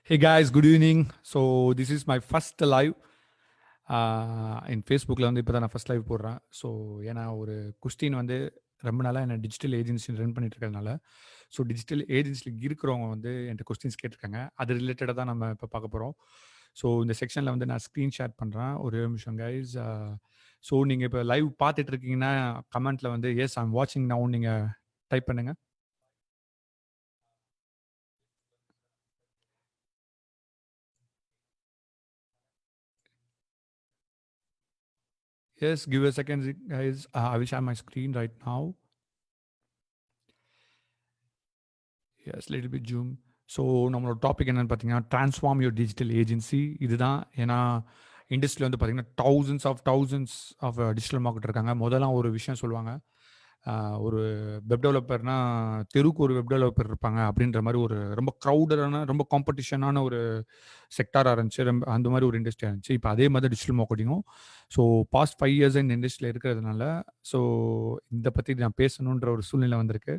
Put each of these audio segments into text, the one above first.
Hey guys, good evening. So this is my first live in Facebookல வந்து இப்போ தான் நான் ஃபர்ஸ்ட் லைவ் போடுறேன். ஸோ ஏன்னா ஒரு கொஸ்டின் வந்து ரொம்ப நாளாக என்ன டிஜிட்டல் ஏஜென்சி ரன் பண்ணிட்டு இருக்கிறதுனால ஸோ டிஜிட்டல் ஏஜென்சியில் இருக்கிறவங்க வந்து என்கிட்ட கொஸ்டின்ஸ் கேட்டிருக்காங்க. அது ரிலேட்டடாக தான் நம்ம இப்போ பார்க்க போகிறோம். ஸோ இந்த செக்ஷனில் வந்து நான் ஸ்க்ரீன் ஷேர் பண்ணுறேன். ஒரு நிமிஷம் கைஸ். ஸோ நீங்கள் இப்போ லைவ் பார்த்துட்டு இருக்கீங்கன்னா கமெண்ட்டில் வந்து எஸ் ஐம் வாட்சிங் நவுன் நீங்கள் டைப் பண்ணுங்கள். Yes, give a second, guys. I will share my screen right now. Yes, little bit zoom. So நம்மளோட டாபிக் என்னென்னு பார்த்தீங்கன்னா ட்ரான்ஸ்ஃபார்ம் யுவர் டிஜிட்டல் ஏஜென்சி. இதுதான். ஏன்னா இண்டஸ்ட்ரியில் வந்து பார்த்தீங்கன்னா தௌசண்ட்ஸ் ஆஃப் டிஜிட்டல் மார்க்கெட் இருக்காங்க. முதல்ல ஒரு விஷயம் சொல்லுவாங்க, ஒரு வெப் டெவலப்பர்னா தெருவுக்கு ஒரு வெப் டெவலப்பர் இருப்பாங்க அப்படின்ற மாதிரி ஒரு ரொம்ப க்ரௌடடான ரொம்ப காம்படிஷனான ஒரு செக்டாராக இருந்துச்சு. ரொம்ப அந்த மாதிரி ஒரு இண்டஸ்ட்ரியாக இருந்துச்சு. இப்போ அதே மாதிரி டிஜிட்டல் மார்க்கெட்டிங்கும் ஸோ பாஸ்ட் 5 years இந்த இண்டஸ்ட்ரியில் இருக்கிறதுனால ஸோ இதை பற்றி நான் பேசணுன்ற ஒரு சூழ்நிலை வந்திருக்கு.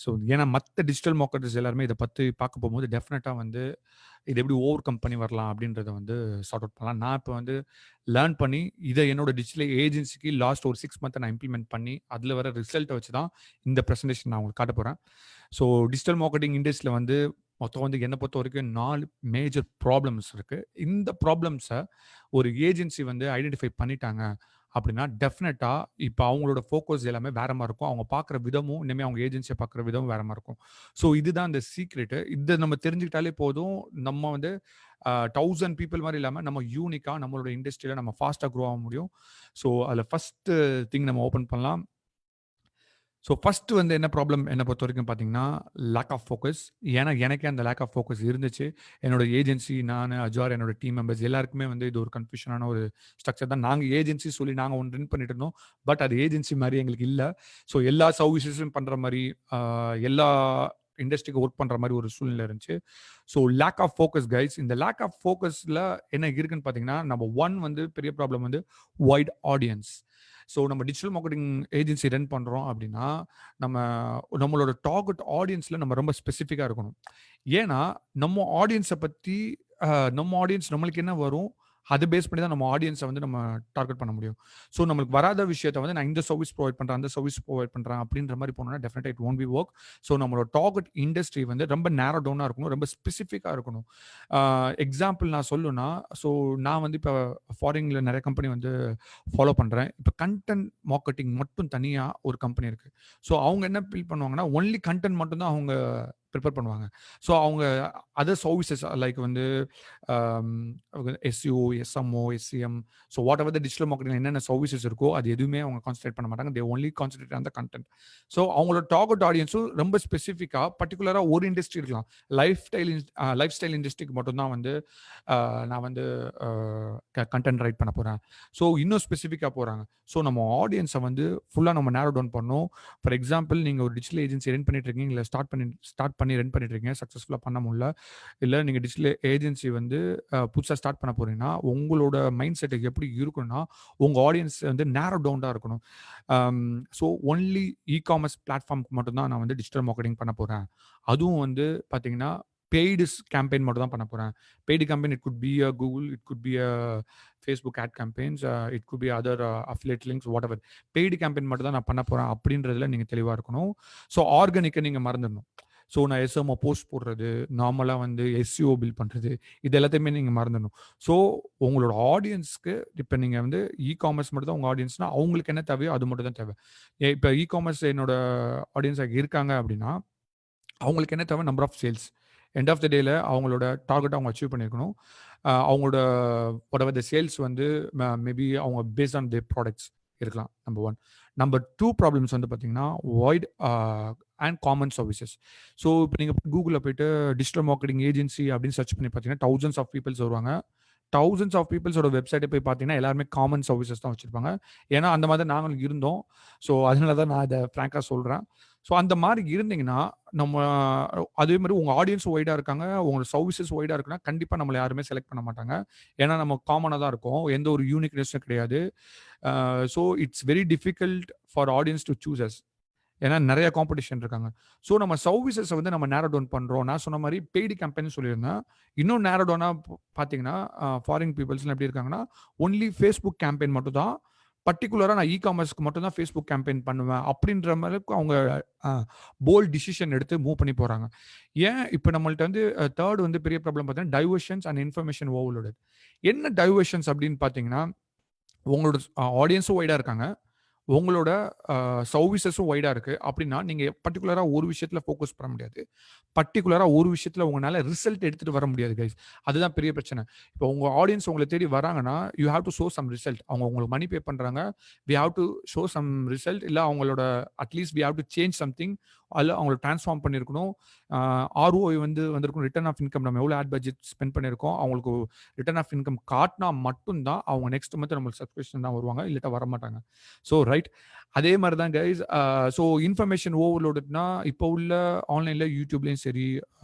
ஸோ ஏன்னா மற்ற டிஜிட்டல் மார்க்கெட்டர்ஸ் எல்லாருமே இதை பற்றி பார்க்க போகும்போது டெஃபினட்டாக வந்து இது எப்படி ஓவர் கம் பண்ணி வரலாம் அப்படின்றத வந்து சார்ட் அவுட் பண்ணலாம். நான் இப்போ வந்து லேர்ன் பண்ணி இதை என்னோட டிஜிட்டல் ஏஜென்சிக்கு லாஸ்ட் ஒரு 6 month நான் இம்ப்ளிமெண்ட் பண்ணி அதில் வர ரிசல்ட்டை வச்சு தான் இந்த ப்ரெசன்டேஷன் நான் உங்களுக்கு காட்ட போகிறேன். ஸோ டிஜிட்டல் மார்க்கெட்டிங் இண்டஸ்ட்ரியில் வந்து மொத்தம் வந்து என்னை பொறுத்த வரைக்கும் 4 மேஜர் ப்ராப்ளம்ஸ் இருக்குது. இந்த ப்ராப்ளம்ஸை ஒரு ஏஜென்சி வந்து ஐடென்டிஃபை பண்ணிட்டாங்க அப்படின்னா டெஃபினட்டாக இப்போ அவங்களோட ஃபோக்கஸ் எல்லாமே வேற மாதிரி இருக்கும். அவங்க பார்க்குற விதமும் இனிமேல் அவங்க ஏஜென்சியை பார்க்குற விதமும் வேற மாதிரி இருக்கும். ஸோ இதுதான் இந்த சீக்ரெட்டு. இதை நம்ம தெரிஞ்சுக்கிட்டாலே போதும், நம்ம வந்து 1000 பீப்புள் மாதிரி இல்லாமல் நம்ம யூனிக்காக நம்மளோட இண்டஸ்ட்ரியில் நம்ம ஃபாஸ்ட்டாக க்ரோ ஆக முடியும். ஸோ அதில் ஃபஸ்ட்டு திங் நம்ம ஓப்பன் பண்ணலாம். ஸோ ஃபஸ்ட்டு வந்து என்ன ப்ராப்ளம் என்னை பொறுத்த வரைக்கும் பார்த்தீங்கன்னா லேக் ஆஃப் ஃபோக்கஸ். ஏன்னா எனக்கே அந்த லேக் ஆஃப் ஃபோக்கஸ் இருந்துச்சு. என்னோட ஏஜென்சி, நான், அஜார், என்னோட டீம் மெம்பர்ஸ் எல்லாருக்குமே வந்து இது ஒரு கன்ஃபியூஷனான ஒரு ஸ்ட்ரக்சர் தான். நாங்கள் ஏஜென்சி சொல்லி நாங்கள் ஒன்று ரன் பண்ணிட்டு இருந்தோம். பட் அது ஏஜென்சி மாதிரி எங்களுக்கு இல்லை. ஸோ எல்லா சர்வீசஸும் பண்ணுற மாதிரி எல்லா இண்டஸ்ட்ரிக்கு ஒர்க் பண்ணுற மாதிரி ஒரு சூழ்நிலை இருந்துச்சு. So lack of focus guys. இந்த லேக் ஆஃப் ஃபோக்கஸில் என்ன இருக்குன்னு பார்த்தீங்கன்னா நம்பர் 1 வந்து பெரிய ப்ராப்ளம் வந்து வைட் ஆடியன்ஸ். ஸோ நம்ம டிஜிட்டல் மார்க்கெட்டிங் ஏஜென்சி ரன் பண்ணுறோம் அப்படின்னா நம்மளோட டார்கெட் ஆடியன்ஸில் நம்ம ரொம்ப ஸ்பெசிஃபிக்காக இருக்கணும். ஏன்னா நம்ம ஆடியன்ஸை பற்றி நம்ம ஆடியன்ஸ் நம்மளுக்கு என்ன வரும் அதை பேஸ் பண்ணி தான் நம்ம ஆடியன்ஸை வந்து நம்ம டார்கெட் பண்ண முடியும். ஸோ நம்மளுக்கு வராத விஷயத்தை வந்து நான் இந்த சர்வீஸ் ப்ரொவைட் பண்ணுறேன், அந்த சர்வீஸ் ப்ரொவைட் பண்ணுறேன் அப்படின்ற மாதிரி போனோம்னா டெஃபினட்டாக it won't be work. So நம்மளோட டார்கெட் இண்டஸ்ட்ரி வந்து ரொம்ப நேரோ டவுனாக இருக்கணும், ரொம்ப ஸ்பெசிஃபிக்காக இருக்கணும். எக்ஸாம்பிள் நான் சொல்லுன்னா, ஸோ நான் வந்து இப்போ ஃபாரினில் நிறைய கம்பெனி வந்து ஃபாலோ பண்ணுறேன். இப்போ கண்டென்ட் மார்க்கெட்டிங் மட்டும் தனியாக ஒரு கம்பெனி இருக்குது. ஸோ அவங்க என்ன ஃபீல் பண்ணுவாங்கன்னா ஒன்லி கண்டென்ட் மட்டும்தான் அவங்க ப்ரிப்பேர் பண்ணுவாங்க. ஸோ அவங்க அதர் சர்வீசஸ் லைக் வந்து SEO, SMO, SCM, so what ever the digital marketing என்னென்ன சர்வீசஸ் இருக்கோ அது எதுவுமே அவங்க கான்சன்ட்ரேட் பண்ண மாட்டாங்க. They only concentrate on the content. So அவங்களோட டார்கெட் ஆடியன்ஸும் ரொம்ப ஸ்பெசிஃபிக்காக பர்டிகுலராக ஒரு இண்டஸ்ட்ரி இருக்கலாம். லைஃப் ஸ்டைல் இண்டஸ்ட்ரிக்கு மட்டும்தான் வந்து நான் வந்து கண்டென்ட் ரைட் பண்ண போகிறேன். ஸோ இன்னும் ஸ்பெசிஃபிக்காக போகிறாங்க. ஸோ நம்ம ஆடியன்ஸை வந்து ஃபுல்லாக நம்ம நேரோ டவுன் பண்ணணும். ஃபார் எக்ஸாம்பிள் நீங்கள் ஒரு டிஜிட்டல் ஏஜென்சி ரன் பண்ணிட்டு இருக்கீங்க, இல்லை ஸ்டார்ட் பண்ணி ரன் பண்ணிட்டு இருக்கீங்க, சக்ஸஸ்ஃபுல்லாக பண்ண முடியல, இல்லை நீங்கள் டிஜிட்டல் ஏஜென்சி வந்து புதுசாக ஸ்டார்ட் பண்ண போறீங்கன்னா உங்களோட மைண்ட் செட்டுக்கு எப்படி இருக்கணும்னா உங்கள் ஆடியன்ஸ் வந்து நேரோ டவுனாக இருக்கணும். ஸோ ஒன்லி இ-காமர்ஸ் பிளாட்ஃபார்முக்கு மட்டும்தான் நான் வந்து டிஜிட்டல் மார்க்கெட்டிங் பண்ண போகிறேன். அதுவும் வந்து பார்த்தீங்கன்னா பெய்டு கேம்பெயின் மட்டும் தான் பண்ண போகிறேன். Paid campaign it could be a Google, it could be a Facebook add campaigns, it could be other affiliate links, what ever. Paid campaign மட்டும் தான் நான் பண்ண போகிறேன் அப்படின்றதுல நீங்கள் தெளிவாக இருக்கணும். ஸோ ஆர்கானிக்கை நீங்கள் மறந்துடணும். ஸோ நான் எஸ்எம்ஓ போஸ்ட் போடுறது, நார்மலாக வந்து எஸ்சிஓ பில் பண்ணுறது, இது எல்லாத்தையுமே நீங்கள் மறந்துடணும். ஸோ உங்களோட ஆடியன்ஸ்க்கு இப்போ நீங்கள் வந்து இ-காமர்ஸ் மட்டும் தான் உங்கள் ஆடியன்ஸ்னா அவங்களுக்கு என்ன தேவையோ அது மட்டும் தான் தேவை. இப்போ இ-காமர்ஸ் என்னோட ஆடியன்ஸாக இருக்காங்க அப்படின்னா அவங்களுக்கு என்ன தேவை, number of sales. End of the டேல அவங்களோட டார்கெட்டை அவங்க அச்சீவ் பண்ணியிருக்கணும். அவங்களோட whatever the சேல்ஸ் வந்து மேபி அவங்க பேஸ்ட் ஆன் தேர் ப்ராடக்ட்ஸ் இருக்கலாம். நம்பர் 1. நம்பர் 2 ப்ராப்ளம்ஸ் வந்து பார்த்தீங்கன்னா wide and common services. So இப்போ நீங்கள் கூகுளில் போயிட்டு டிஜிட்டல் மார்க்கெட்டிங் ஏஜென்சி அப்படின்னு சர்ச் பண்ணி பார்த்தீங்கன்னா thousands ஆஃப் பீப்புள்ஸ் வருவாங்க. thousands ஆஃப் பீப்புள்ஸோட வெப்சைட்டை போய் பார்த்தீங்கன்னா எல்லாருமே காமன் சர்வீசஸ் தான் வச்சுருப்பாங்க. ஏன்னா அந்த மாதிரி நாங்களும் இருந்தோம். ஸோ அதனால தான் நான் இதை ஃப்ராங்காக சொல்கிறேன். ஸோ அந்த மாதிரி இருந்தீங்கன்னா நம்ம அதே மாதிரி உங்கள் ஆடியன்ஸ் ஒய்டாக இருக்காங்க, உங்களோட சர்வீசஸ் ஒய்டாக இருக்குன்னா கண்டிப்பாக நம்மளை யாருமே செலக்ட் பண்ண மாட்டாங்க. ஏன்னா நம்ம காமனாக தான் இருக்கும், எந்த ஒரு யூனிக்னஸும் கிடையாது. So it's very difficult for audience to choose us. ஏன்னா நிறைய காம்படிஷன் இருக்காங்க. ஸோ நம்ம சர்வீசஸை வந்து நம்ம நேரோ டவுன் பண்ணுறோம். நான் சொன்ன மாதிரி பெய்டு கேம்பெயின் சொல்லியிருந்தேன். இன்னும் நேரோ டவுனாக பார்த்தீங்கன்னா ஃபாரின் பீப்புள்ஸ்லாம் எப்படி இருக்காங்கன்னா, ஒன்லி ஃபேஸ்புக் கேம்பெயின் மட்டும் தான், பர்டிகுலராக நான் காமர்ஸ்க்கு மட்டும் தான் ஃபேஸ்புக் கேம்பெயின் பண்ணுவேன் அப்படின்ற மாதிரிக்கு அவங்க போல்ட் டிசிஷன் எடுத்து மூவ் பண்ணி போகிறாங்க. ஏன் இப்போ நம்மள்ட்ட வந்து தேர்ட் வந்து பெரிய ப்ராப்ளம் பார்த்தீங்கன்னா டைவர்ஷன்ஸ் அண்ட் இன்ஃபர்மேஷன் ஓவர்லோடு. என்ன டைவர்ஷன்ஸ் அப்படின்னு பார்த்தீங்கன்னா, உங்களோட ஆடியன்ஸும் வைடாக இருக்காங்க, உங்களோட சர்வீசஸும் வைடா இருக்கு. அப்படின்னா நீங்க பர்ட்டிகுலரா ஒரு விஷயத்துல ஃபோக்கஸ் பண்ண முடியாது. பர்ட்டிகுலரா ஒரு விஷயத்துல உங்களால ரிசல்ட் எடுத்துட்டு வர முடியாது கைஸ். அதுதான் பெரிய பிரச்சனை. இப்போ உங்க ஆடியன்ஸ் உங்கள தேடி வராங்கன்னா, you have to show some result. அவங்க உங்களுக்கு மணி பே பண்றாங்க. We have to show some result. இல்ல அவங்களோட at least we have to change something. அல்ல அவங்கள டிரான்ஸ்ஃபார்ம் பண்ணியிருக்கணும். ஆர்ஓஐ வந்து வந்திருக்கும். ரிட்டர்ன் ஆஃப் இன்கம் நம்ம எவ்வளோ ஆட் பட்ஜெட் ஸ்பெண்ட் பண்ணியிருக்கோம். அவங்களுக்கு ரிட்டர்ன் ஆஃப் இன்கம் காட்டினா மட்டும்தான் அவங்க நெக்ஸ்ட் மந்த் நம்மளுக்கு சப்ஸ்கிரிப்ஷன் தான் வருவாங்க. இல்லாட்டா வரமாட்டாங்க. So right. அதே மாதிரி தான் கைஸ். ஸோ இன்ஃபர்மேஷன் ஓவர்லோடுனா இப்போ உள்ள ஆன்லைனில் யூடியூப்லேயும் சரி,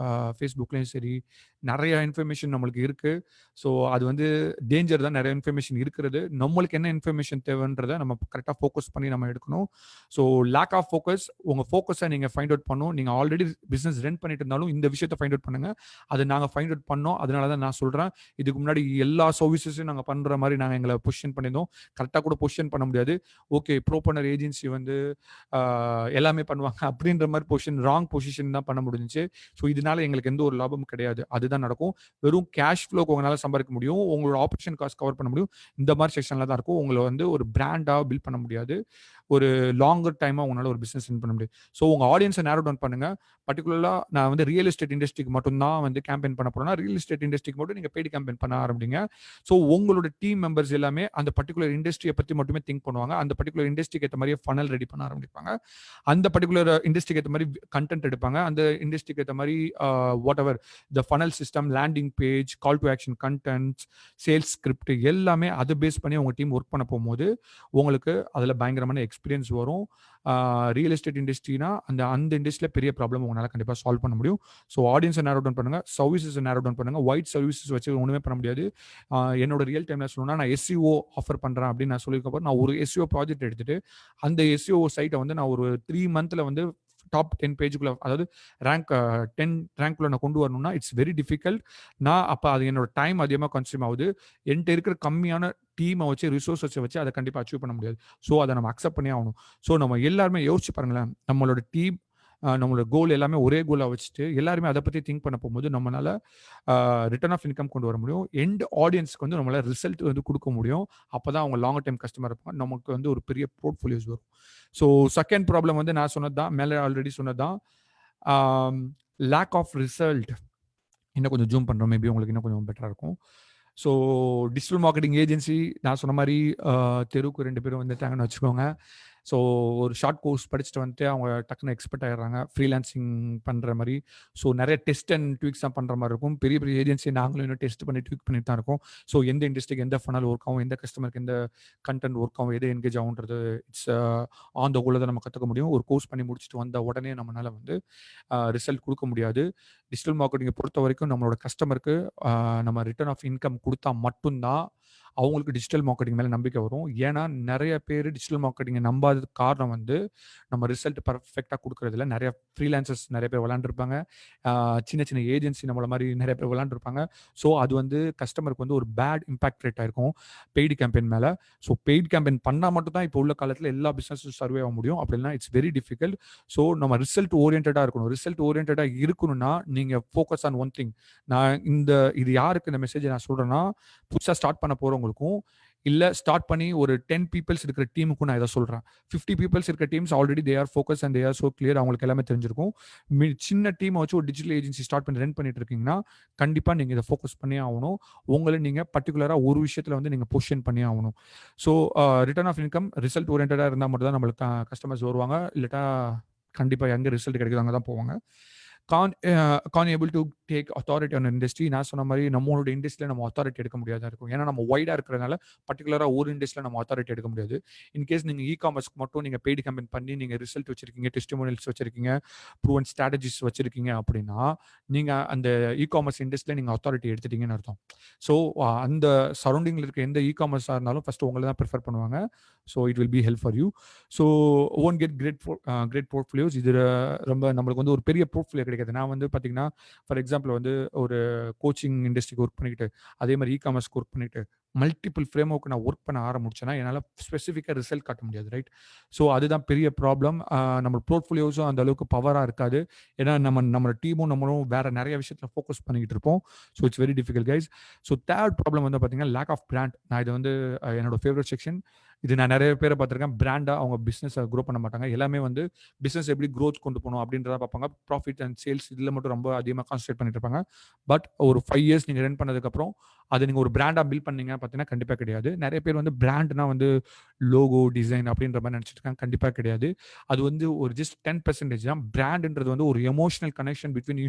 ஃபேஸ்புக்லேயும் சரி, நிறைய இன்ஃபர்மேஷன் நம்மளுக்கு இருக்கு. ஸோ அது வந்து டேஞ்சர் தான். நிறைய இன்ஃபர்மேஷன் இருக்கிறது. நம்மளுக்கு என்ன இன்ஃபர்மேஷன் தேவைன்றதை நம்ம கரெக்டாக ஃபோக்கஸ் பண்ணி நம்ம எடுக்கணும். ஸோ லேக் ஆஃப் ஃபோக்கஸ், உங்கள் ஃபோக்கஸை நீங்கள் ஃபைண்ட் அவுட் பண்ணணும். நீங்கள் ஆல்ரெடி பிஸ்னஸ் ரன் பண்ணிட்டு இருந்தாலும் இந்த விஷயத்தை ஃபைண்ட் அவுட் பண்ணுங்க. அதை நாங்கள் ஃபைண்ட் அவுட் பண்ணோம். அதனால தான் நான் சொல்கிறேன், இதுக்கு முன்னாடி எல்லா சர்வீசஸையும் நாங்கள் பண்ணுற மாதிரி நாங்கள் எங்களை பொசிஷன் பண்ணியிருந்தோம். கரெக்டாக கூட பொசிஷன் பண்ண முடியாது. ஓகே, ப்ரோபனர் ஏஜென்சி வந்து எல்லாமே பண்ணுவாங்க அப்படின்ற மாதிரி ராங் பொசிஷன் தான் பண்ண முடிஞ்சிச்சு. ஸோ இதனால எங்களுக்கு எந்த ஒரு லாபமும் கிடையாது. அதுதான் நடக்கும். வெறும் கேஷ் ஃப்ளோக்கு உங்களால் சம்பாதிக்க முடியும், உங்களோட ஆப்ரேஷன் காஸ்ட் கவர் பண்ண முடியும். இந்த மாதிரி செக்ஷனில் தான் இருக்கும். உங்களை வந்து ஒரு பிராண்டாக பில்ட் பண்ண முடியாது. ஒரு லாங்கர் டைமாக உங்களால் ஒரு பிஸ்னஸ் ரன் பண்ண முடியும். ஸோ உங்கள் ஆடியன்ஸை நேரோ டவுன் பண்ணுங்க. பர்டிகுலராக நான் வந்து ரியல் எஸ்டேட் இண்டஸ்ட்ரிக்கு மட்டும்தான் வந்து கேம்பெயின் பண்ண போறேன்னா, ரியல் எஸ்டேட் இண்டஸ்ட்ரிக்கு மட்டும் நீங்கள் பெய்டு கேம்பெயின் பண்ண ஆரம்பிங்க. ஸோ உங்களோட டீம் மெம்பர்ஸ் எல்லாமே அந்த பர்டிகுலர் இண்டஸ்ட்ரியை பற்றி மட்டுமே திங்க் பண்ணுவாங்க. அந்த பர்டிகுலர் இண்டஸ்ட்ரிக்கு ஏற்ற மாதிரியே ஃபனல் ரெடி பண்ண ஆரம்பிப்பாங்க. அந்த பர்டிகுலர் இண்டஸ்ட்ரிக்கு ஏற்ற மாதிரி கண்டென்ட் எடுப்பாங்க. அந்த இண்டஸ்ட்ரிக்கு ஏற்ற மாதிரி what ever the funnel system, landing page, call to action contents, sales script எல்லாமே அதை பேஸ் பண்ணி உங்கள் டீம் ஒர்க் பண்ண போகும்போது உங்களுக்கு அதில் பயங்கரமான எக்ஸ்பீரியன்ஸ் வரும். ரியல் எஸ்டேட் இண்டஸ்ட்ரினா அந்த இண்டஸ்ட்ரியில் பெரிய ப்ராப்ளம் உங்களால் கண்டிப்பாக சால்வ் பண்ண முடியும். ஸோ ஆடியன்ஸை நேரோ டவுன் பண்ணுங்க, சர்வீசஸை நேரோ டவுன் பண்ணுங்க. ஒயிட் சர்வீசஸ் வச்சு ஒன்றுமே பண்ண முடியாது. என்னோட ரியல் டைமில் சொல்லணும்னா, நான் எஸ்இஓ ஆஃபர் பண்ணுறேன் அப்படின்னு நான் சொல்லியிருக்கப்போ, நான் ஒரு எஸ்இஓ ப்ராஜெக்ட் எடுத்துட்டு அந்த எஸ்இஓ சைட்டை வந்து நான் ஒரு 3 மந்த்தில் வந்து டாப் 10 பேஜுக்குள்ள, அதாவது ரேங்க் 10 ரேங்க்குள்ள நான் கொண்டு வரணும்னா இட்ஸ் வெரி டிஃபிகல்ட். நான் அப்போ அது என்னோட டைம் அதிகமாக கன்சியூம் ஆகுது. என்கிட்ட இருக்கிற கம்மியான டீமை வச்சு, ரிசோர்ஸை வச்சு அதை கண்டிப்பாக அச்சீவ் பண்ண முடியாது. ஸோ அதை நம்ம அக்செப்ட் பண்ணி ஆகணும். ஸோ நம்ம எல்லாருமே யோசிச்சு பாருங்களேன், நம்மளோட டீம், நம்மளோட கோல் எல்லாமே ஒரே கோலாக வச்சுட்டு எல்லாருமே அதை பற்றி திங்க் பண்ண போகும்போது நம்மளால ரிட்டர்ன் ஆஃப் இன்கம் கொண்டு வர முடியும். எண்ட் ஆடியன்ஸ்க்கு வந்து நம்மளால ரிசல்ட் வந்து கொடுக்க முடியும். அப்போ தான் அவங்க லாங் டைம் கஸ்டமர் இருப்பாங்க. நமக்கு வந்து ஒரு பெரிய போர்ட்ஃபோலியோஸ் வரும். ஸோ செகண்ட் ப்ராப்ளம் வந்து நான் சொன்னது தான், மேலே ஆல்ரெடி சொன்னது தான், லேக் ஆஃப் ரிசல்ட். இன்னும் கொஞ்சம் ஜூம் பண்ணுறோம், மேபி உங்களுக்கு இன்னும் கொஞ்சம் பெட்டராக இருக்கும். ஸோ டிஜிட்டல் மார்க்கெட்டிங் ஏஜென்சி நான் சொன்ன மாதிரி தெருவுக்கு 2 பேரும் வந்துட்டாங்கன்னு வச்சுக்கோங்க. ஸோ ஒரு ஷார்ட் கோர்ஸ் படிச்சுட்டு வந்துட்டு அவங்க டக்குன்னு எக்ஸ்பர்ட் ஆகிடுறாங்க ஃப்ரீலான்சிங் பண்ணுற மாதிரி. ஸோ நிறைய டெஸ்ட் அண்ட் ட்வீக்ஸ் தான் பண்ணுற மாதிரி இருக்கும். பெரிய பெரிய ஏஜென்சி நாங்களும் இன்னும் டெஸ்ட் பண்ணி ட்வீக் பண்ணிட்டு தான் இருக்கோம். ஸோ எந்த இண்டஸ்ட்ரிக்கு எந்த ஃபனல் ஒர்க் ஆகும், எந்த கஸ்டமருக்கு எந்த கண்டென்ட் ஒர்க் ஆகும், எது என்கேஜ் ஆகுன்றது இட்ஸ் ஆன் த கோலில் தான் நம்ம கற்றுக்க முடியும். ஒரு கோர்ஸ் பண்ணி முடிச்சுட்டு வந்த உடனே நம்மளால் வந்து ரிசல்ட் கொடுக்க முடியாது. டிஜிட்டல் மார்க்கெட்டிங்கை பொறுத்த வரைக்கும் நம்மளோட கஸ்டமருக்கு நம்ம ரிட்டர்ன் ஆஃப் இன்கம் கொடுத்தா மட்டும்தான் அவங்களுக்கு டிஜிட்டல் மார்க்கெட்டிங் மேலே நம்பிக்கை வரும். ஏன்னா நிறைய பேர் டிஜிட்டல் மார்க்கெட்டிங்கை நம்பாததுக்கு காரணம் வந்து நம்ம ரிசல்ட் பர்ஃபெக்டாக கொடுக்குறதில்ல. நிறைய ஃப்ரீலான்சர்ஸ் நிறைய பேர் விளாண்டுருப்பாங்க. சின்ன சின்ன ஏஜென்சி நம்மள மாதிரி நிறைய பேர் விளாண்டுருப்பாங்க. ஸோ அது வந்து கஸ்டமருக்கு வந்து ஒரு பேட் இம்பாக்ட் ரேட் ஆயிருக்கும் பெய்டு கேம்பெயின் மேலே. ஸோ பெய்டு கேம்பெயின் பண்ணால் மட்டும் தான் இப்போ உள்ள காலத்தில் எல்லா பிஸ்னஸும் சர்வே ஆக முடியும். அப்படின்னா இட்ஸ் வெரி டிஃபிகல்ட். ஸோ நம்ம ரிசல்ட் ஓரியன்டாக இருக்கணும். ரிசல்ட் ஓரியன்டாக இருக்கணும்னா நீங்கள் ஃபோக்கஸ் ஆன் ஒன் திங். இது யாருக்கு இந்த மெசேஜ் நான் சொல்கிறேன்னா, புதுசாக ஸ்டார்ட் பண்ண போகிறவங்களுக்கும், இல்லை ஸ்டார்ட் பண்ணி ஒரு 10 பீப்பிள்ஸ் இருக்கிற டீமுக்கும் நான் இதை சொல்கிறேன். 50 பீப்பிள்ஸ் இருக்கிற teams already they are focus and they are so clear. அவங்களுக்கு எல்லாமே தெரிஞ்சிருக்கும். சின்ன டீமை வச்சு ஒரு டிஜிட்டல் ஏஜென்சி ஸ்டார்ட் பண்ணி ரன் பண்ணிட்டு இருக்கீங்கன்னா கண்டிப்பாக நீங்கள் இதை ஃபோக்கஸ் பண்ணி ஆகணும். உங்களை நீங்கள் பர்டிகுலராக ஒரு விஷயத்தில் வந்து நீங்கள் பொசிஷன் பண்ணி ஆகணும். So return of income result ஓரியன்டாக இருந்தால் மட்டும் தான் நம்மளுக்கு கஸ்டமர்ஸ் வருவாங்க. இல்லாட்டா கண்டிப்பாக எங்கே ரிசல்ட் கிடைக்குது அங்கே தான் போவாங்க. Can't able to take authority on industry. நான் சொன்ன மாதிரி நம்மளோட இண்டஸ்ட்ரியில் நம்ம அத்தாரிட்டி எடுக்க முடியாதா இருக்கும். ஏன்னா நம்ம வைடாக இருக்கிறதுனால பர்டிகுலராக ஒரு இண்டஸ்ட்ரியில் நம்ம அத்தாரிட்டி எடுக்க முடியாது. இன்கேஸ் நீங்கள் இ-காமர்ஸ்க்கு மட்டும் நீங்கள் பெய்டு கம்பெனி பண்ணி நீங்கள் ரிசல்ட் வச்சிருக்கீங்க, டெஸ்டிமோனியல்ஸ் வச்சிருக்கீங்க, ப்ரூவன் ஸ்ட்ராட்டஜிஸ் வச்சிருக்கீங்க அப்படின்னா நீங்கள் அந்த இ-காமர்ஸ் இண்டஸ்ட்ரியில் நீங்கள் அத்தாரிட்டி எடுத்துட்டீங்கன்னு அர்த்தம். ஸோ அந்த சரௌண்டிங்கில் இருக்க எந்த இ-காமர்ஸாக இருந்தாலும் ஃபஸ்ட்டு உங்களை தான் ப்ரிஃபர் பண்ணுவாங்க. So it will be help for you. So own get great portfolios. இது ரொம்ப நம்மளுக்கு வந்து ஒரு பெரிய போர்ட்ஃபோலியோ கிடைக்காது. நான் வந்து பார்த்தீங்கன்னா ஃபார் எக்ஸாம்பிள் வந்து ஒரு கோச்சிங் இண்டஸ்ட்ரிக்கு ஒர்க் பண்ணிக்கிட்டு அதே மாதிரி இ-காமர்ஸ்க்கு ஒர்க் பண்ணிட்டு மல்டிபிள் ஃப்ரேம் ஒர்க் நான் ஒர்க் பண்ண ஆரம்பிச்சேன்னா என்னால் ஸ்பெசிஃபிக்காக ரிசல்ட் காட்ட முடியாது, ரைட்? ஸோ அதுதான் பெரிய ப்ராப்ளம். நம்ம போர்ட்ஃபோலியோஸும் அந்த அளவுக்கு பவராக இருக்காது. ஏன்னா நம்ம டீமும் நம்மளும் வேற நிறைய விஷயத்தில் ஃபோக்கஸ் பண்ணிக்கிட்டு இருப்போம். So it's very difficult guys. So third problem வந்து பார்த்தீங்கன்னா லேக் ஆஃப் பிராண்ட். நான் இது வந்து என்னோட ஃபேவரட் செக்ஷன். இது நான் நிறைய பேரை பார்த்துருக்கேன். பிராண்டாக அவங்க பிஸ்னஸை க்ரோ பண்ண மாட்டாங்க. எல்லாமே வந்து பிஸ்னஸ் எப்படி க்ரோத் கொண்டு போகணும் அப்படின்றத பார்ப்பாங்க. ப்ராஃபிட் அண்ட் சேல்ஸ் இதில் மட்டும் ரொம்ப அதிகமாக கான்சன்ட்ரேட் பண்ணிட்டு இருப்பாங்க. பட் ஒரு 5 இயர்ஸ் நீங்கள் ரன் பண்ணதுக்கப்புறம் அதை நீங்கள் ஒரு பிராண்டாக பில்ட் பண்ணீங்க பார்த்தீங்கன்னா கண்டிப்பாக கிடையாது. நிறைய பேர் வந்து பிராண்ட்னா வந்து லோகோ டிசைன் அப்படின்ற மாதிரி நினச்சிட்டு இருக்காங்க. கண்டிப்பாக கிடையாது. அது வந்து ஒரு ஜஸ்ட் 10% தான். பிராண்டுன்றது வந்து ஒரு emotional connection between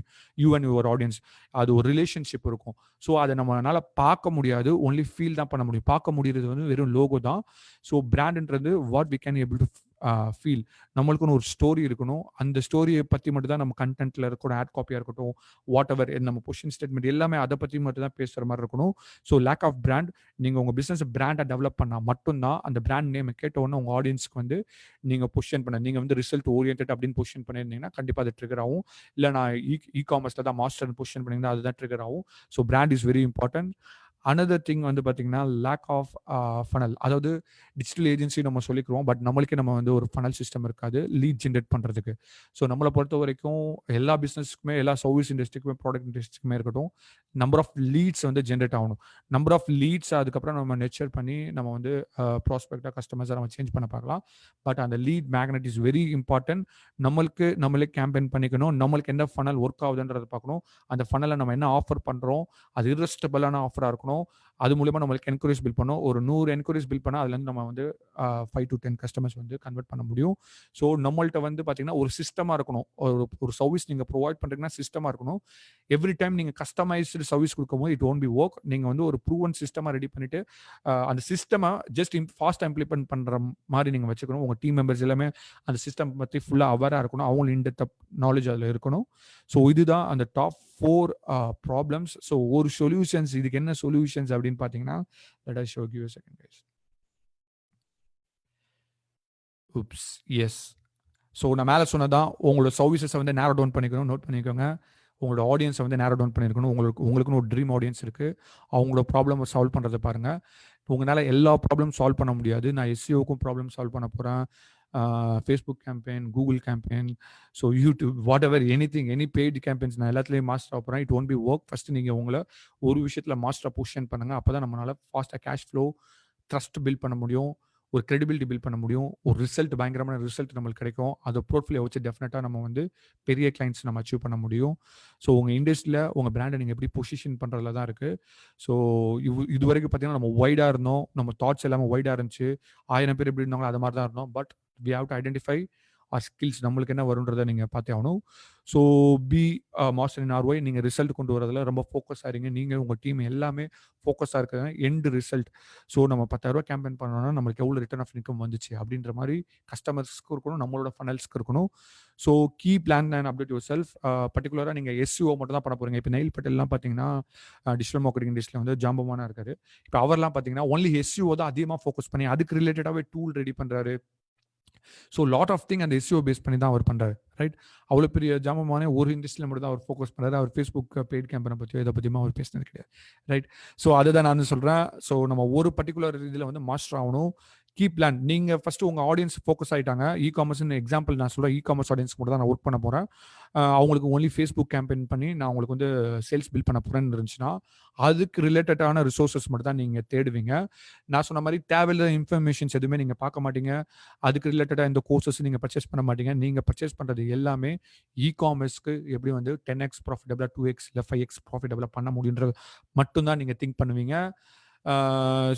you and your audience. அது ஒரு ரிலேஷன்ஷிப் இருக்கும். ஸோ அதை நம்மளால பார்க்க முடியாது, ஒன்லி ஃபீல் தான் பண்ண முடியும். பார்க்க முடியுறது வந்து வெறும் லோகோ தான். ஸோ பிராண்டுன்றது what we can able to feel. நம்மளுக்குன்னு ஒரு ஸ்டோரி இருக்கணும். அந்த ஸ்டோரியை பற்றி மட்டும் தான் நம்ம கண்டென்ட்டில் இருக்கணும். ஆட் காப்பியாக இருக்கட்டும், வாட் எவர் நம்ம பொசிஷன் ஸ்டேட்மெண்ட் எல்லாமே அதை பற்றி மட்டும் தான் பேசுகிற மாதிரி இருக்கணும். So lack of brand. நீங்கள் உங்கள் பிஸ்னஸ் பிராண்டை டெவலப் பண்ணால் மட்டும்தான் அந்த பிராண்ட் நேமை கேட்ட உடனே உங்கள் ஆடியன்ஸ்க்கு வந்து நீங்கள் பொசிஷன் பண்ண, நீங்கள் வந்து ரிசல்ட் ஓரியன்ட் அப்படின்னு பொசிஷன் பண்ணியிருந்தீங்கன்னா கண்டிப்பாக அது ட்ரிகர் ஆகும். இல்லை நான் இ-காமர்ஸில் தான் மாஸ்டர் பொசிஷன் பண்ணிங்கன்னா அதுதான் ட்ரிகர் ஆகும். So brand is very important. Another thing வந்து பார்த்தீங்கன்னா லேக் ஆஃப் ஃபனல். அதாவது டிஜிட்டல் ஏஜென்சி நம்ம சொல்லிக்கிறோம், பட் நம்மளுக்கே நம்ம வந்து ஒரு ஃபனல் சிஸ்டம் இருக்காது லீட் ஜென்ரேட் பண்ணுறதுக்கு. ஸோ நம்மளை பொறுத்த வரைக்கும் எல்லா பிஸ்னஸ்க்குமே, எல்லா சர்வீஸ் இண்டஸ்ட்ரிக்குமே, ப்ராடக்ட் இண்டஸ்ட்ரிக்குமே இருக்கட்டும், நம்பர் ஆஃப் லீட்ஸ் வந்து ஜென்ரேட் ஆகணும். நம்பர் ஆஃப் லீட்ஸ் அதுக்கப்புறம் நம்ம நெச்சர் பண்ணி நம்ம வந்து ப்ராஸ்பெக்டாக கஸ்டமர்ஸை நம்ம சேஞ்ச் பண்ண பார்க்கலாம். பட் அந்த lead magnet is very important. நம்மளே கேம்பெயின் பண்ணிக்கணும். நம்மளுக்கு என்ன ஃபனல் ஒர்க் ஆகுதுன்றதை பார்க்கணும். அந்த ஃபனலை நம்ம என்ன ஆஃபர் பண்ணுறோம், அது இர்ரெஸ்டபிளான ஆஃபராக இருக்கணும். அது மூலமா நம்மளுக்கு என்கொயரிஸ் பில்ட் பண்ணோம். ஒரு 100 என்கொயரிஸ் பில்ட் பண்ணால் அதுலேருந்து நம்ம வந்து 5 to 10 கஸ்டமர்ஸ் வந்து கன்வெர்ட் பண்ண முடியும். ஸோ நம்மள்ட்ட வந்து பார்த்தீங்கன்னா ஒரு சிஸ்டமாக இருக்கணும். ஒரு சர்வீஸ் நீங்கள் ப்ரொவைட் பண்ணுறீங்கன்னா சிஸ்டமாக இருக்கணும். எவ்ரி டைம் நீங்கள் கஸ்டமைஸ்டு சர்வீஸ் கொடுக்கும்போது இட் ஒன்ட் பி ஒர்க். நீங்கள் வந்து ஒரு ப்ரூவன் சிஸ்டமாக ரெடி பண்ணிட்டு அந்த சிஸ்டமை ஜஸ்ட் ஃபாஸ்ட்டாக இம்ப்ளிமெண்ட் பண்ணுற மாதிரி நீங்கள் வச்சுக்கணும். உங்கள் டீம் மெம்பர்ஸ் எல்லாமே அந்த சிஸ்டம் பற்றி ஃபுல்லாக அவேராக இருக்கணும். அவங்களும் இன்டெப்த் நாலேஜ் அதில் இருக்கணும். ஸோ இதுதான் அந்த டாப் 4 ப்ராப்ளம்ஸ். ஸோ ஒரு சொல்யூஷன்ஸ், இதுக்கு என்ன சொல்யூஷன்ஸ் அப்படின்னு பார்த்தீங்கன்னா, let us show you a second guys. oops yes. So நான் மேலே சொன்னதான் உங்களோட சர்வீசஸை வந்து நேரோ டவுன் பண்ணிக்கணும். நோட் பண்ணிக்கோங்க. உங்களோட ஆடியன்ஸை வந்து நேரோ டவுன் பண்ணியிருக்கணும். உங்களுக்குன்னு ஒரு ட்ரீம் ஆடியன்ஸ் இருக்குது. அவங்களோட ப்ராப்ளம் சால்வ் பண்ணுறதை பாருங்கள். உங்களால் எல்லா ப்ராப்ளம் சால்வ் பண்ண முடியாது. நான் எஸ்சிஓக்கும் ப்ராப்ளம் சால்வ் பண்ண போகிறேன். Facebook campaign, Google campaign, so YouTube, what ever any paid campaigns நான் எல்லாத்துலேயும் மாஸ்டர் ஆகிறேன். It won't be work. First நீங்கள் உங்களை ஒரு விஷயத்தில் மாஸ்டராக பொசிஷன் பண்ணுங்கள். அப்போ தான் நம்மளால் ஃபாஸ்ட்டாக கேஷ் ஃப்ளோ, ட்ரஸ்ட் பில்ட் பண்ண முடியும், ஒரு கிரெடிபிலிட்டி பில்ட் பண்ண முடியும், ஒரு ரிசல்ட், பயங்கரமான ரிசல்ட் நம்மளுக்கு கிடைக்கும். அதை போர்ட்ஃபோலியோ வச்சு டெஃபினட்டாக நம்ம வந்து பெரிய கிளைண்ட்ஸ் நம்ம அச்சீவ் பண்ண முடியும். ஸோ உங்கள் இண்டஸ்ட்ரியில் உங்கள் பிராண்டை நீங்கள் எப்படி பொசிஷன் பண்ணுறதுல தான் இருக்குது. ஸோ இது வரைக்கும் பார்த்தீங்கன்னா நம்ம வைடாக இருந்தோம், நம்ம தாட்ஸ் எல்லாமே வைடாக இருந்துச்சு, 1000 பேர் எப்படி இருந்தாங்களோ அது மாதிரி தான் இருந்தோம். But we have to identify our skills. நம்மளுக்கு என்ன வரும்ன்றதை நீங்கள் பார்த்தே ஆகணும். So be master in ROI. நீங்கள் ரிசல்ட் கொண்டு வரதில் ரொம்ப ஃபோக்கஸ் ஆகிறீங்க. நீங்கள் உங்கள் டீம் எல்லாமே ஃபோக்கஸாக இருக்கிறது எண்டு ரிசல்ட். ஸோ நம்ம 10,000 கேம்பெயின் பண்ணோம்னா நம்மளுக்கு எவ்வளோ ரிட்டர்ன் ஆஃப் இன்கம் வந்துச்சு அப்படின்ற மாதிரி கஸ்டமர்ஸ்க்கு இருக்கணும், நம்மளோட ஃபனல்ஸ்க்கு இருக்கணும். So key plan and update yourself. பர்டிகுலராக நீங்கள் SEO மட்டும் தான் பண்ண போகிறீங்க. இப்போ நெயில் பட்டேல்லாம் பார்த்தீங்கன்னா டிஜிட்டல் மார்க்கெட்டிங் இண்டஸ்ட்ரியில் வந்து ஜாம்பவானா இருக்காரு. இப்போ அவர்லாம் பார்த்தீங்கன்னா ஒன்லி SEO தான் அதிகமாக ஃபோக்கஸ் பண்ணி அதுக்கு ரிலேட்டடாகவே டூல் ரெடி பண்ணுறாரு. ஸோ லாட் ஆஃப் திங் அந்த SEO பேஸ் பண்ணி தான் அவர் பண்ணுறாரு, ரைட்? அவ்வளோ பெரிய ஜாமமான ஒரு இண்டஸ்ட்ரியில் மட்டும் தான் அவர் ஃபோக்கஸ் பண்ணுறாரு. அவர் ஃபேஸ்புக் பெய்ட் கேம்பெயினை பற்றியோ இதை பற்றியுமா அவர் பேசினது கிடையாது, ரைட்? ஸோ அதை தான் நான் சொல்கிறேன். ஸோ நம்ம ஒரு பர்டிகுலர் இதில் வந்து மாஸ்டர் ஆகணும். Key plan. நீங்கள் ஃபஸ்ட்டு உங்கள் ஆடியன்ஸ் ஃபோக்கஸ் ஆகிட்டாங்க. இ-காமர்ஸ்னு எக்ஸாம்பிள் நான் சொல்கிறேன். இ-காமர்ஸ் ஆடியன்ஸ் மட்டும் தான் நான் ஒர்க் பண்ண போகிறேன். அவங்களுக்கு ஒன்லி ஃபேஸ்புக் கேம்பெயின் பண்ணி நான் உங்களுக்கு வந்து சேல்ஸ் பில்ட் பண்ண போகிறேன்னு இருந்துச்சுன்னா அதுக்கு ரிலேட்டடான ரிசோர்ஸஸ் மட்டும் தான் நீங்கள் தேடுவீங்க. நான் சொன்ன மாதிரி தேவையில்லாத இன்ஃபர்மேஷன்ஸ் எதுவுமே நீங்கள் பார்க்க மாட்டீங்க. அதுக்கு ரிலேட்டடாக இந்த கோர்சஸ் நீங்கள் பர்ச்சேஸ் பண்ண மாட்டீங்க. நீங்கள் பர்ச்சேஸ் பண்ணுறது எல்லாமே இ-காமர்ஸ்க்கு எப்படி வந்து 10x ப்ராஃபிட்டபிளாக 2x இல்லை 5x ப்ராஃபிட்டபிளாக பண்ண முடியுன்றது மட்டும்தான் நீங்கள் திங்க் பண்ணுவீங்க.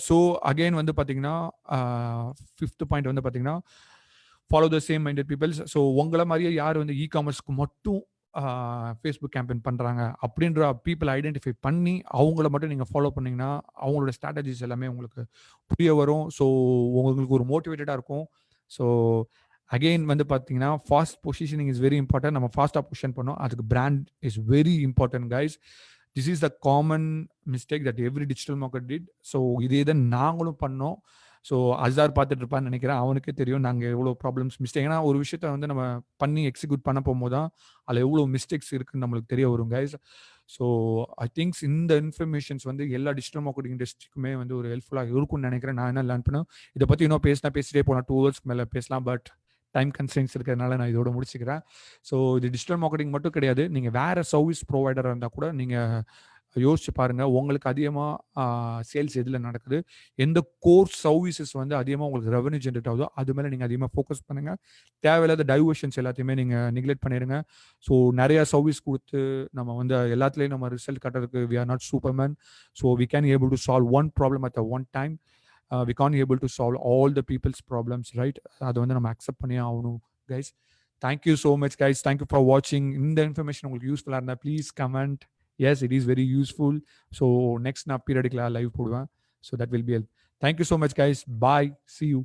ஸோ அகெயின் வந்து பார்த்தீங்கன்னா 5th பாயிண்ட் வந்து பார்த்தீங்கன்னா follow the same minded peoples. So உங்களை மாதிரியே யார் வந்து இ-காமர்ஸ்க்கு மட்டும் ஃபேஸ்புக் கேம்பெயின் பண்ணுறாங்க அப்படின்ற பீப்புள் ஐடென்டிஃபை பண்ணி அவங்கள மட்டும் நீங்கள் ஃபாலோ பண்ணிங்கன்னா அவங்களோட ஸ்ட்ராட்டஜிஸ் எல்லாமே உங்களுக்கு புரிய வரும். ஸோ உங்களுக்கு ஒரு மோட்டிவேட்டடாக இருக்கும். ஸோ அகெயின் வந்து பார்த்தீங்கன்னா fast positioning is very important. நம்ம ஃபாஸ்ட்டாக பொசிஷன் பண்ணோம். அதுக்கு brand is very important guys. This is the common mistake that every digital market did. So இதே தான் நாங்களும் பண்ணோம். ஸோ அசார் பார்த்துட்டு இருப்பான்னு நினைக்கிறேன். அவனுக்கே தெரியும் நாங்கள் எவ்வளோ ப்ராப்ளம்ஸ் மிஸ்டேக். ஏன்னா ஒரு விஷயத்த வந்து நம்ம பண்ணி எக்ஸிக்யூட் பண்ண போகும்போது தான் அதில் எவ்வளோ மிஸ்டேக்ஸ் இருக்குன்னு நம்மளுக்கு தெரிய வரும் கைஸ். ஸோ ஐ திங்க்ஸ் இந்த இன்ஃபர்மேஷன்ஸ் வந்து எல்லா டிஜிட்டல் மார்க்கெட்டிங் இண்டஸ்ட்ரிக்குமே வந்து ஒரு ஹெல்ப்ஃபுல்லாக இருக்கும்னு நினைக்கிறேன். நான் என்ன லேர்ன் பண்ணேன் இதை பற்றி இன்னும் பேசிட்டே போனால் 2 hours மேலே பேசலாம். பட் டைம் கன்ஸ்ட்ரெயின்ஸ் இருக்கிறதுனால நான் இதோட முடிச்சுக்கிறேன். ஸோ இது டிஜிட்டல் மார்க்கெட்டிங் மட்டும் கிடையாது. நீங்கள் வேறு சர்வீஸ் ப்ரொவைடராக இருந்தால் கூட நீங்கள் யோசிச்சு பாருங்க. உங்களுக்கு அதிகமாக சேல்ஸ் எதில் நடக்குது, எந்த கோர் சர்வீசஸ் வந்து அதிகமாக உங்களுக்கு ரெவன்யூ ஜென்ரேட் ஆகுதோ அது மேலே நீங்கள் அதிகமாக ஃபோக்கஸ் பண்ணுங்கள். தேவையில்லாத டைவர்ஷன்ஸ் எல்லாத்தையுமே நீங்கள் நெக்லெக்ட் பண்ணிடுங்க. ஸோ நிறையா சர்வீஸ் கொடுத்து நம்ம வந்து எல்லாத்துலேயும் நம்ம ரிசல்ட் கட்டுறதுக்கு we are not superman. So we can able to solve one problem at one time. We can't able to solve all the peoples problems, right? அதை வந்து நம்ம அக்செப்ட் பண்ணி ஆகணும் guys. Thank you so much guys. Thank you for வாட்சிங். இந்த information உங்களுக்கு யூஸ்ஃபுல்லாக இருந்தால் please comment. Yes, it is very useful. So next na periodically live podva. So that will be help. Thank you so much guys. Bye. See you.